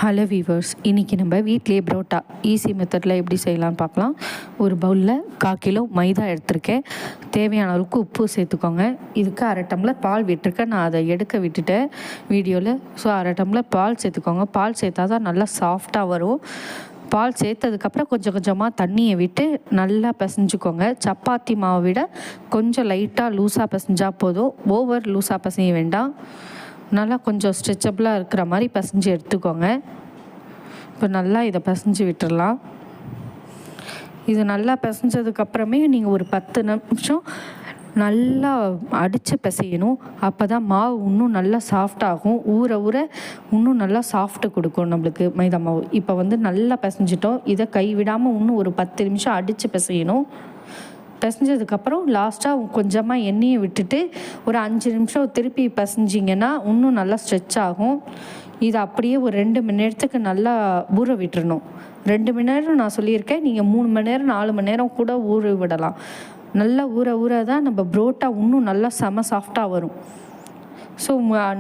Hello viewers, இன்றைக்கி நம்ம வீட்டிலே பரோட்டா ஈஸி மெத்தடில் எப்படி செய்யலாம்னு பார்க்கலாம். ஒரு பவுலில் 1/4 கிலோ மைதா எடுத்திருக்கேன். தேவையான அளவுக்கு உப்பு சேர்த்துக்கோங்க. இதுக்கு 1/2 டம்ளர் பால் விட்டுருக்கேன். நான் அதை எடுக்க விட்டுட்டேன் வீடியோவில். ஸோ 1/2 டம்ளர் பால் சேர்த்துக்கோங்க. பால் சேர்த்தா தான் நல்லா சாஃப்டாக வரும். பால் சேர்த்ததுக்கப்புறம் கொஞ்சம் கொஞ்சமாக தண்ணியை விட்டு நல்லா பிசைஞ்சுக்கோங்க. சப்பாத்தி மாவை விட கொஞ்சம் லைட்டாக லூஸாக பிசைஞ்சால் போதும். ஓவர் லூஸாக பிசைய வேண்டாம். நல்லா கொஞ்சம் ஸ்ட்ரெச்சபிளாக இருக்கிற மாதிரி பிசைஞ்சு எடுத்துக்கோங்க. இப்போ நல்லா இதை பிசைஞ்சு விட்டுடலாம். இது நல்லா பிசைஞ்சதுக்கப்புறமே நீங்கள் ஒரு 10 நிமிஷம் நல்லா அடித்து பிசையணும். அப்போ தான் மாவு இன்னும் நல்லா சாஃப்டாகும். ஊற ஊற இன்னும் நல்லா சாஃப்ட்டு கொடுக்கும் நம்மளுக்கு மைதா மாவு. இப்போ நல்லா பிசைஞ்சிட்டோம். இதை கைவிடாமல் இன்னும் ஒரு 10 நிமிஷம் அடித்து பிசையணும். பிசைஞ்சதுக்கப்புறம் லாஸ்ட்டாக கொஞ்சமாக எண்ணெயை விட்டுட்டு ஒரு 5 நிமிஷம் திருப்பி பிசைஞ்சிங்கன்னா இன்னும் நல்லா ஸ்ட்ரெச் ஆகும். இதை அப்படியே ஒரு 2 மணி நேரத்துக்கு நல்லா ஊற விட்டுறணும். 2 மணி நேரம் நான் சொல்லியிருக்கேன், நீங்கள் 3 மணி நேரம் 4 மணி நேரம் கூட ஊற விடலாம். நல்லா ஊற ஊற தான் நம்ம பரோட்டா இன்னும் நல்லா செம சாஃப்டாக வரும். ஸோ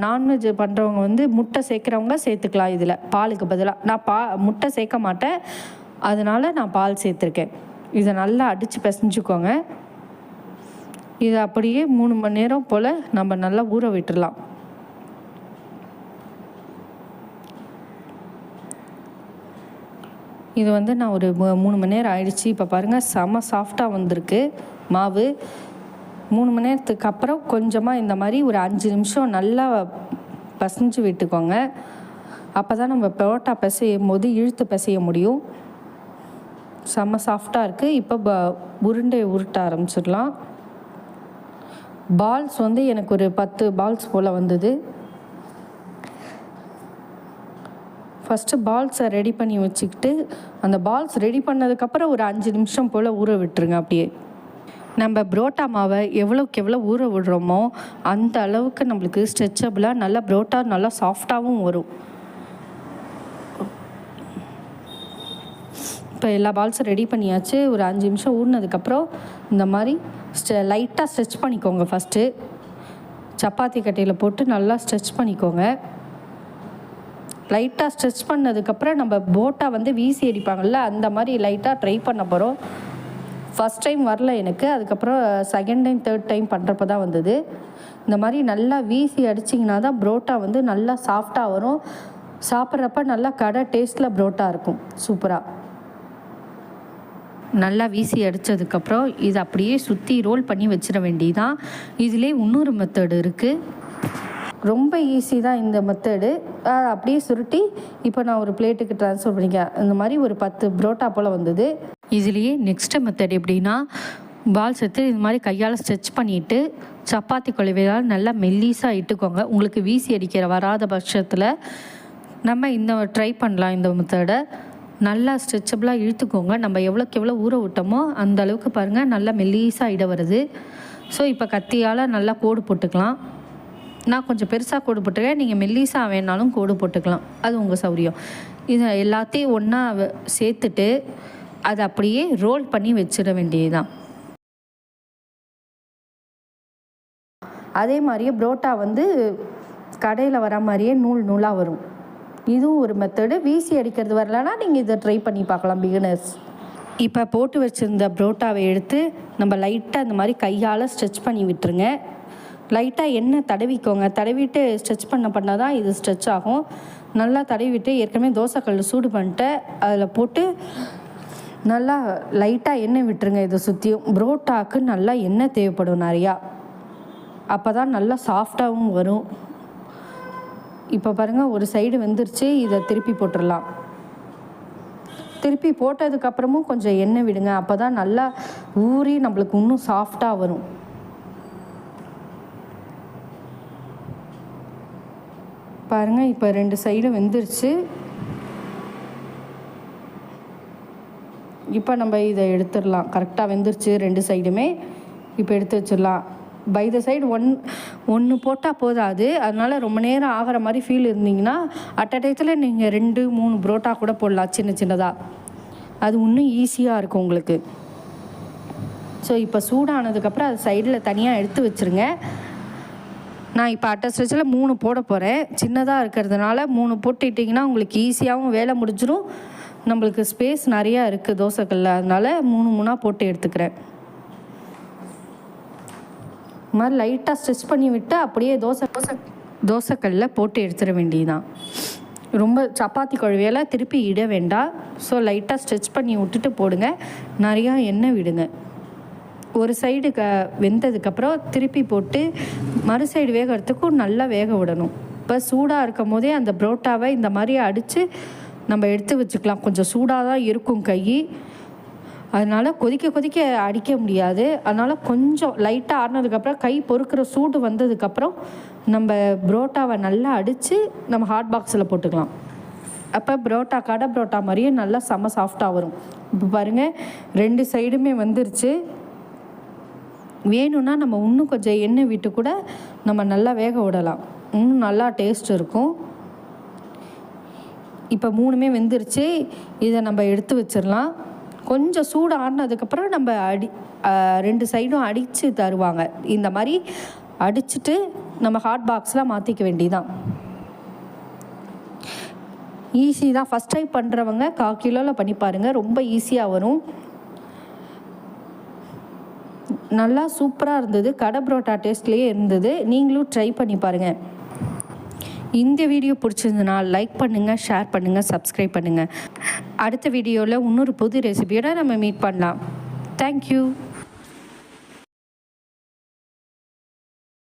நான்வெஜ் பண்ணுறவங்க முட்டை சேர்க்குறவங்க சேர்த்துக்கலாம். இதில் பாலுக்கு பதிலாக நான் முட்டை சேர்க்க மாட்டேன், அதனால் நான் பால் சேர்த்துருக்கேன். இதை நல்லா அடித்து பிசைஞ்சுக்கோங்க. இதை அப்படியே 3 மணி நேரம் போல் நம்ம நல்லா ஊற விட்டுடலாம். இது நான் ஒரு 3 மணி நேரம் ஆயிடுச்சு. இப்போ பாருங்கள், செம சாஃப்டாக வந்திருக்கு மாவு. 3 மணி நேரத்துக்கு அப்புறம் கொஞ்சமாக இந்த மாதிரி ஒரு 5 நிமிஷம் நல்லா பிசைஞ்சு விட்டுக்கோங்க. அப்போ தான் நம்ம பரோட்டா பிசையும் போது இழுத்து பிசைய முடியும். செம்ம சாஃப்டாக இருக்குது. இப்போ உருண்டை உருட்ட ஆரம்பிச்சிடலாம். பால்ஸ் எனக்கு ஒரு 10 பால்ஸ் போல் வந்தது. ஃபஸ்ட்டு பால்ஸை ரெடி பண்ணி வச்சுக்கிட்டு அந்த பால்ஸ் ரெடி பண்ணதுக்கப்புறம் ஒரு 5 நிமிஷம் போல் ஊற விட்டுருங்க. அப்படியே நம்ம பரோட்டா மாவை எவ்வளோக்கு எவ்வளோ ஊற விடுறோமோ அந்த அளவுக்கு நம்மளுக்கு ஸ்ட்ரெச்சபிளாக நல்லா பரோட்டா நல்லா சாஃப்டாகவும் வரும். இப்போ எல்லா பால்ஸும் ரெடி பண்ணியாச்சு. ஒரு 5 நிமிஷம் ஊறினதுக்கப்புறம் இந்த மாதிரி லைட்டாக ஸ்ட்ரெச் பண்ணிக்கோங்க. ஃபஸ்ட்டு சப்பாத்தி கட்டையில் போட்டு நல்லா ஸ்ட்ரெச் பண்ணிக்கோங்க. லைட்டாக ஸ்ட்ரெச் பண்ணதுக்கப்புறம் நம்ம பரோட்டா வீசி அடிப்பாங்கள்ல, அந்த மாதிரி லைட்டாக ட்ரை பண்ண போகிறோம். ஃபஸ்ட் டைம் வரல எனக்கு, அதுக்கப்புறம் செகண்ட் டைம் தேர்ட் டைம் பண்ணுறப்ப தான் வந்தது. இந்த மாதிரி நல்லா வீசி அடிச்சிங்கன்னா தான் பரோட்டா நல்லா சாஃப்டாக வரும். சாப்பிட்றப்ப நல்லா கடை டேஸ்ட்டில் பரோட்டா இருக்கும். சூப்பராக நல்லா வீசி அடித்ததுக்கப்புறம் இதை அப்படியே சுற்றி ரோல் பண்ணி வச்சிட வேண்டியதான். இதிலே இன்னொரு மெத்தடு இருக்குது. ரொம்ப ஈஸி தான் இந்த மெத்தடு. அப்படியே சுருட்டி இப்போ நான் ஒரு பிளேட்டுக்கு ட்ரான்ஸ்ஃபர் பண்ணிக்கிறேன். இந்த மாதிரி ஒரு 10 பரோட்டா போல் வந்தது. இதுலேயே நெக்ஸ்ட்டு மெத்தட் எப்படின்னா, பால்ஸ் எடுத்து இது மாதிரி கையால் ஸ்ட்ரெச் பண்ணிவிட்டு சப்பாத்தி குழவையால் நல்லா மெல்லீஸாக இட்டுக்கோங்க. உங்களுக்கு வீசி அடிக்கிற வராத பட்சத்தில் நம்ம இந்த ட்ரை பண்ணலாம். இந்த மெத்தடை நல்லா ஸ்ட்ரெச்சபிளாக இழுத்துக்கோங்க. நம்ம எவ்வளோக்கு எவ்வளோ ஊற விட்டோமோ அந்த அளவுக்கு பாருங்கள் நல்லா மெல்லீஸாக இட வருது. ஸோ இப்போ கத்தியால் நல்லா கோடு போட்டுக்கலாம். நான் கொஞ்சம் பெருசாக கோடு போட்டுருக்கேன், நீங்கள் மெல்லீஸாக வேணாலும் கோடு போட்டுக்கலாம், அது உங்கள் சௌரியம். இதை எல்லாத்தையும் ஒன்றா சேர்த்துட்டு அதை அப்படியே ரோல் பண்ணி வச்சிட வேண்டியதுதான். அதே மாதிரியே பரோட்டா கடையில் வர மாதிரியே நூல் நூலாக வரும். இதுவும் ஒரு மெத்தடு. வீசி அடிக்கிறது வரலன்னா நீங்கள் இதை ட்ரை பண்ணி பார்க்கலாம் பிகினர்ஸ். இப்போ போட்டு வச்சுருந்த பரோட்டாவை எடுத்து நம்ம லைட்டாக இந்த மாதிரி கையால் ஸ்ட்ரெச் பண்ணி விட்டுருங்க. லைட்டாக எண்ணெய் தடவிக்கோங்க. தடவிட்டு ஸ்ட்ரெச் பண்ண தான் இது ஸ்ட்ரெச் ஆகும். நல்லா தடவிட்டு ஏற்கனவே தோசைக்கல் சூடு பண்ணிட்டு அதில் போட்டு நல்லா லைட்டாக எண்ணெய் விட்டுருங்க. இதை சுற்றியும் பரோட்டாவுக்கு நல்லா எண்ணெய் தேவைப்படும் நிறையா. அப்போ தான் நல்லா சாஃப்டாகவும் வரும். இப்போ பாருங்கள், ஒரு சைடு வெந்துருச்சு. இதை திருப்பி போட்டுடலாம். திருப்பி போட்டதுக்கப்புறமும் கொஞ்சம் எண்ணெய் விடுங்க. அப்போ தான் நல்லா ஊறி நம்மளுக்கு இன்னும் சாஃப்டாக வரும். பாருங்கள், இப்போ 2 சைடும் வெந்துருச்சு. இப்போ நம்ம இதை எடுத்துடலாம். கரெக்டாக வெந்துருச்சு 2 சைடுமே. இப்போ எடுத்து வச்சிடலாம். பை த சைடு ஒன்று போட்டால் போதாது. அதனால் ரொம்ப நேரம் ஆகிற மாதிரி ஃபீல் இருந்தீங்கன்னா அட் அ டயத்தில் நீங்கள் 2-3 பரோட்டா கூட போடலாம், சின்ன சின்னதாக. அது இன்னும் ஈஸியாக இருக்கும் உங்களுக்கு. ஸோ இப்போ சூடானதுக்கப்புறம் அது சைடில் தனியாக எடுத்து வச்சுருங்க. நான் இப்போ அட்டை ஸ்ட்ரெச்சில் 3 போட போகிறேன். சின்னதாக இருக்கிறதுனால 3 போட்டுட்டிங்கன்னா உங்களுக்கு ஈஸியாகவும் வேலை முடிஞ்சிடும். நம்மளுக்கு ஸ்பேஸ் நிறையா இருக்குது தோசைக்கல்ல, அதனால் 3 போட்டு எடுத்துக்கிறேன். இது மாதிரி லைட்டாக ஸ்ட்ரெச் பண்ணி விட்டு அப்படியே தோசைக்கல்ல போட்டு எடுத்துட வேண்டியதுதான். ரொம்ப சப்பாத்தி குழவையெல்லாம் திருப்பி இட வேண்டாம். ஸோ லைட்டாக ஸ்ட்ரெச் பண்ணி விட்டுட்டு போடுங்க. நிறையா எண்ணெய் விடுங்க. ஒரு சைடு வெந்ததுக்கப்புறம் திருப்பி போட்டு மறு சைடு வேகிறதுக்கும் நல்லா வேக விடணும். இப்போ சூடாக இருக்கும் போதே அந்த புரோட்டாவை இந்த மாதிரி அடித்து நம்ம எடுத்து வச்சுக்கலாம். கொஞ்சம் சூடாக தான் இருக்கும் கை, அதனால் கொதிக்க அடிக்க முடியாது. அதனால் கொஞ்சம் லைட்டாக ஆறினதுக்கப்புறம் கை பொறுக்கிற சூடு வந்ததுக்கப்புறம் நம்ம புரோட்டாவை நல்லா அடித்து நம்ம ஹாட் பாக்ஸில் போட்டுக்கலாம். அப்போ புரோட்டா கடை புரோட்டா மாதிரியே நல்லா செம்ம சாஃப்டாக வரும். இப்போ பாருங்கள் 2 சைடுமே வந்துருச்சு. வேணும்னா நம்ம இன்னும் கொஞ்சம் எண்ணெய் விட்டு கூட நம்ம நல்லா வேக விடலாம், இன்னும் நல்லா டேஸ்ட் இருக்கும். இப்போ 3மே வெந்துருச்சு. இதை நம்ம எடுத்து வச்சிடலாம். கொஞ்சம் சூடு ஆடினதுக்கப்புறம் நம்ம 2 சைடும் அடித்து தருவாங்க. இந்த மாதிரி அடிச்சுட்டு நம்ம ஹாட் பாக்ஸில் மாற்றிக்க வேண்டியதான். ஈஸி தான். ஃபஸ்ட் டைம் பண்ணுறவங்க 1/4 கிலோவில் பண்ணி பாருங்கள், ரொம்ப ஈஸியாக வரும். நல்லா சூப்பராக இருந்தது. கடை புரோட்டா டேஸ்ட்லேயே இருந்தது. நீங்களும் ட்ரை பண்ணி பாருங்கள். இந்த வீடியோ பிடிச்சிருந்ததுன்னா லைக் பண்ணுங்கள், ஷேர் பண்ணுங்கள், சப்ஸ்கிரைப் பண்ணுங்கள். அடுத்த வீடியோவில் இன்னொரு புது ரெசிபியோட நம்ம மீட் பண்ணலாம். தேங்க்யூ.